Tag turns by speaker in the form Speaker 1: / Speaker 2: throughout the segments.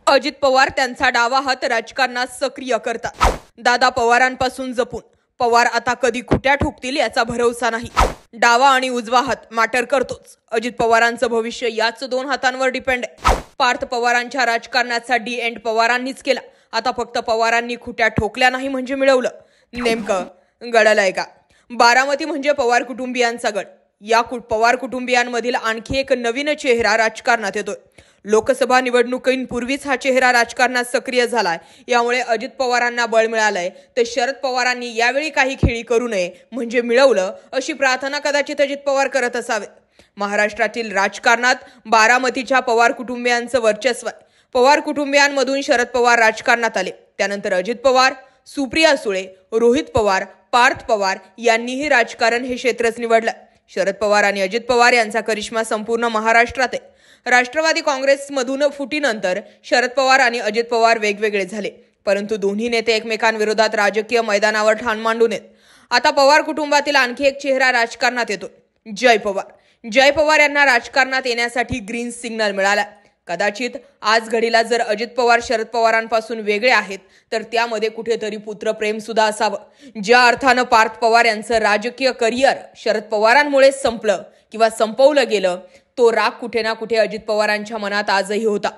Speaker 1: अजित पवार त्यांचा डावा हात राजकारणात सक्रिय करतात। दादा पवारांपासून जपून पवार आता कधी खुट्या ठोकतील याचा भरोसा नाही। डावा आणि उजवा हात मॅटर करतोच। अजित पवारांचं भविष्य याच दोन हातांवर डिपेंड आहे। पार्थ पवारांच्या राजकारणाचा डी एंड पवारांनीच केला। आता फक्त पवारांनी खुट्या ठोकल्या नाही म्हणजे मिळवलं। नेमकं गडलंय का? बारामती म्हणजे पवार कुटुंबियांचा गड। या पवार कुटुंबियांमधील आणखी एक नवीन चेहरा राजकारणात येतोय। लोकसभा निवडणुकींपूर्वीच हा चेहरा राजकारणात सक्रिय झालाय। यामुळे अजित पवारांना बळ मिळालंय। तर शरद पवारांनी यावेळी काही खेळी करू नये म्हणजे मिळवलं अशी प्रार्थना कदाचित अजित पवार करत असावेत। महाराष्ट्रातील राजकारणात बारामतीच्या पवार कुटुंबियांचं वर्चस्व आहे। पवार कुटुंबियांमधून शरद पवार राजकारणात आले, त्यानंतर अजित पवार, सुप्रिया सुळे, रोहित पवार, पार्थ पवार यांनीही राजकारण हे क्षेत्रच निवडलं। शरद पवार आणि अजित पवार यांचा करिश्मा संपूर्ण महाराष्ट्रात आहे। राष्ट्रवादी काँग्रेसमधून फुटीनंतर शरद पवार आणि अजित पवार वेगवेगळे झाले, परंतु दोन्ही नेते एकमेकांविरोधात राजकीय मैदानावर ठाण मांडून आहेत। आता पवार कुटुंबातील आणखी एक चेहरा राजकारणात येतो, जय पवार। जय पवार यांना राजकारणात येण्यासाठी ग्रीन सिग्नल मिळाला। कदाचित आज घडीला जर अजित पवार शरद पवारांपासून वेगळे आहेत तर त्यामध्ये कुठेतरी पुत्रप्रेम सुद्धा असावं। ज्या अर्थानं पार्थ पवार यांचं राजकीय करिअर शरद पवारांमुळे संपलं किंवा संपवलं गेलं, तो राग कुठे ना कुठे अजित पवारांच्या मनात आजही होता।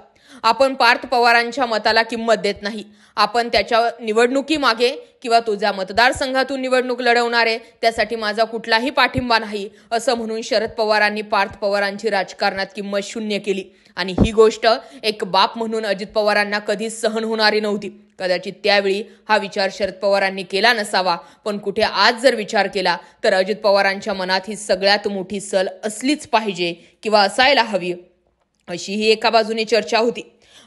Speaker 1: आपण पार्थ पवारांच्या मताला किंमत देत नाही। आपण त्याच्या निवडणुकीमागे किंवा तो ज्या मतदारसंघातून निवडणूक लढवणारे त्यासाठी माझा कुठलाही पाठिंबा नाही असं म्हणून शरद पवारांनी पार्थ पवारांची राजकारणात किंमत शून्य केली। आणि ही गोष्ट एक बाप म्हणून अजित पवारांना कधीच सहन होणारी नव्हती। कदाचित त्यावेळी हा विचार शरद पवारांनी केला नसावा, पण कुठे आज जर विचार केला तर अजित पवारांच्या मनात ही सगळ्यात मोठी सल असलीच पाहिजे किंवा असायला हवी अशी ही एका बाजूने चर्चा होती।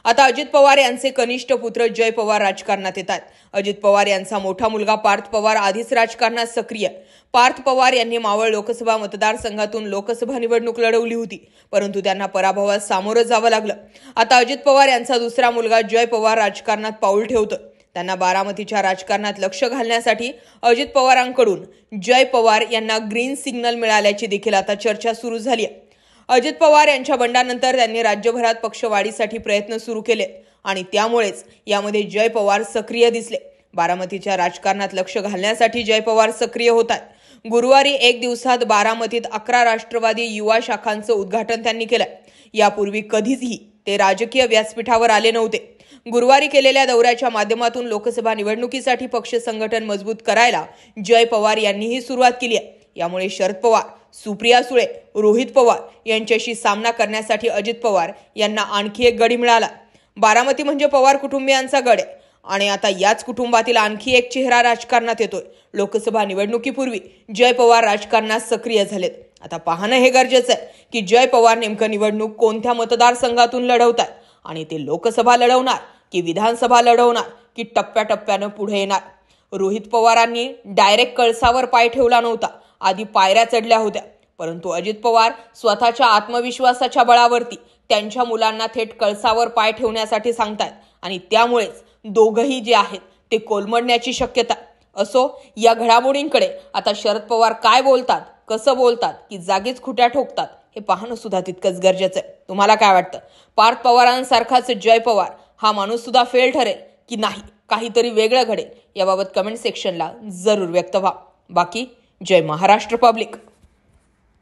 Speaker 1: आता अजित पवार यांचे कनिष्ठ पुत्र जय पवार राजकारणात येतात। अजित पवार यांचा मोठा मुलगा पार्थ पवार आधीच राजकारणात सक्रिय। पार्थ पवार यांनी मावळ लोकसभा मतदारसंघातून लोकसभा निवडणूक लढवली होती, परंतु त्यांना पराभवास सामोरं जावं लागलं। आता अजित पवार यांचा दुसरा मुलगा जय पवार राजकारणात पाऊल ठेवतो। त्यांना बारामतीच्या राजकारणात लक्ष घालण्यासाठी अजित पवारांकडून जय पवार यांना ग्रीन सिग्नल मिळाल्याची देखील आता चर्चा सुरू झाली आहे। अजित पवार यांच्या बंडानंतर त्यांनी राज्यभरात पक्षवाढीसाठी प्रयत्न सुरू केले आणि त्यामुळेच यामध्ये जय पवार सक्रिय दिसले। बारामतीच्या राजकारणात लक्ष घालण्यासाठी जय पवार सक्रिय होतात। गुरुवारी एक दिवसात बारामतीत 11 राष्ट्रवादी युवा शाखांचं उद्घाटन त्यांनी केलं। यापूर्वी कधीही ते राजकीय व्यासपीठावर आले नव्हते। गुरुवारी केलेल्या दौऱ्याच्या माध्यमातून लोकसभा निवडणुकीसाठी पक्ष संघटन मजबूत करायला जय पवार यांनीही सुरुवात केली आहे। यामुळे शरद पवार, सुप्रिया सुळे, रोहित पवार यांच्याशी सामना करण्यासाठी अजित पवार यांना आणखी एक गडी मिळाला। बारामती म्हणजे पवार कुटुंबियांचा गड आहे आणि आता याच कुटुंबातील आणखी एक चेहरा राजकारणात येतोय। लोकसभा निवडणुकीपूर्वी जय पवार राजकारणात सक्रिय झालेत। आता पाहणं हे गरजेचं आहे की जय पवार नेमकं निवडणूक कोणत्या मतदारसंघातून लढवतात आणि ते लोकसभा लढवणार की विधानसभा लढवणार की टप्प्याटप्प्यानं पुढे येणार। रोहित पवारांनी डायरेक्ट कळसावर पाय ठेवला नव्हता, आधी पायऱ्या चढल्या होत्या, परंतु अजित पवार स्वतःच्या आत्मविश्वासाच्या बळावरती त्यांच्या मुलांना थेट कळसावर पाय ठेवण्यासाठी सांगतात आणि त्यामुळेच दोघंही जे आहेत ते कोलमडण्याची शक्यता असो। या घडामोडींकडे आता शरद पवार काय बोलतात, कसं बोलतात की जागीच खुट्या ठोकतात हे पाहणं सुद्धा तितकंच गरजेचं आहे। तुम्हाला काय वाटतं? पार्थ पवारांसारखाच जय पवार हा माणूस सुद्धा फेल ठरेल की नाही, काहीतरी वेगळं घडेल? याबाबत कमेंट सेक्शनला जरूर व्यक्त व्हा। बाकी जय महाराष्ट्र पब्लिक।